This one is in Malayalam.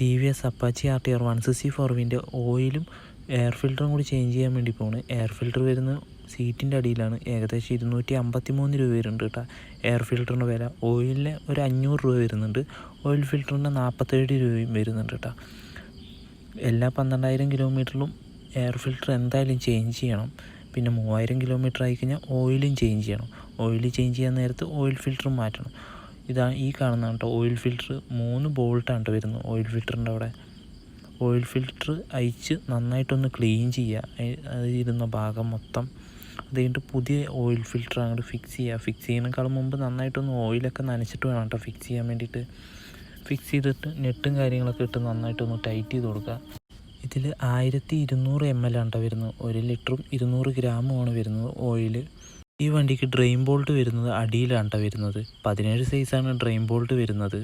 T V S Apache RTR 164 ഓയിലും എയർ ഫിൽറ്ററും കൂടി ചേഞ്ച് ചെയ്യാൻ വേണ്ടി പോണ്. എയർ ഫിൽറ്റർ വരുന്നത് സീറ്റിൻ്റെ അടിയിലാണ്. ഏകദേശം 253 രൂപ വരുന്നുണ്ട് കേട്ടോ എയർ ഫിൽറ്ററിൻ്റെ വില. ഓയിലിന് ഒരു 500 രൂപ വരുന്നുണ്ട്. ഓയിൽ ഫിൽറ്ററിന് 47 രൂപയും വരുന്നുണ്ട് കേട്ടോ. എല്ലാ 12,000 കിലോമീറ്ററിലും എയർ ഫിൽറ്റർ എന്തായാലും ചേഞ്ച് ചെയ്യണം. പിന്നെ 3000 കിലോമീറ്റർ ആയിക്കഴിഞ്ഞാൽ ഓയിലും ചേഞ്ച് ചെയ്യണം. ഓയിൽ ചേഞ്ച് ചെയ്യാൻ നേരത്ത് ഓയിൽ ഫിൽറ്ററും മാറ്റണം. ഇതാണ് ഈ കാണുന്നതാണ് കേട്ടോ ഓയിൽ ഫിൽറ്റർ. 3 ബോൾട്ടാണ് കേട്ടോ വരുന്നത് ഓയിൽ ഫിൽറ്ററിൻ്റെ അവിടെ. ഓയിൽ ഫിൽറ്റർ അയച്ച് നന്നായിട്ടൊന്ന് ക്ലീൻ ചെയ്യുക, അത് ഇരുന്ന ഭാഗം മൊത്തം. അത് കഴിഞ്ഞിട്ട് പുതിയ ഓയിൽ ഫിൽറ്റർ അങ്ങോട്ട് ഫിക്സ് ചെയ്യുക. ഫിക്സ് ചെയ്യുന്നതിനേക്കാളും മുമ്പ് നന്നായിട്ടൊന്ന് ഓയിലൊക്കെ നനച്ചിട്ട് വേണം കേട്ടോ ഫിക്സ് ചെയ്യാൻ വേണ്ടിയിട്ട്. ഫിക്സ് ചെയ്തിട്ട് നെട്ടും കാര്യങ്ങളൊക്കെ ഇട്ട് നന്നായിട്ടൊന്ന് ടൈറ്റ് ചെയ്ത് കൊടുക്കുക. ഇതിൽ 1200 ml ആണ് കേട്ടോ വരുന്നത്. 1 ലിറ്ററും 200 ഗ്രാമുമാണ് വരുന്നത് ഓയിൽ. ഈ വണ്ടിക്ക് ഡ്രെയിൻ ബോൾട്ട് വരുന്നത് അടിയിലാണ് കേട്ടോ വരുന്നത്. 17 സൈസാണ് ഡ്രെയിൻ ബോൾട്ട് വരുന്നത്.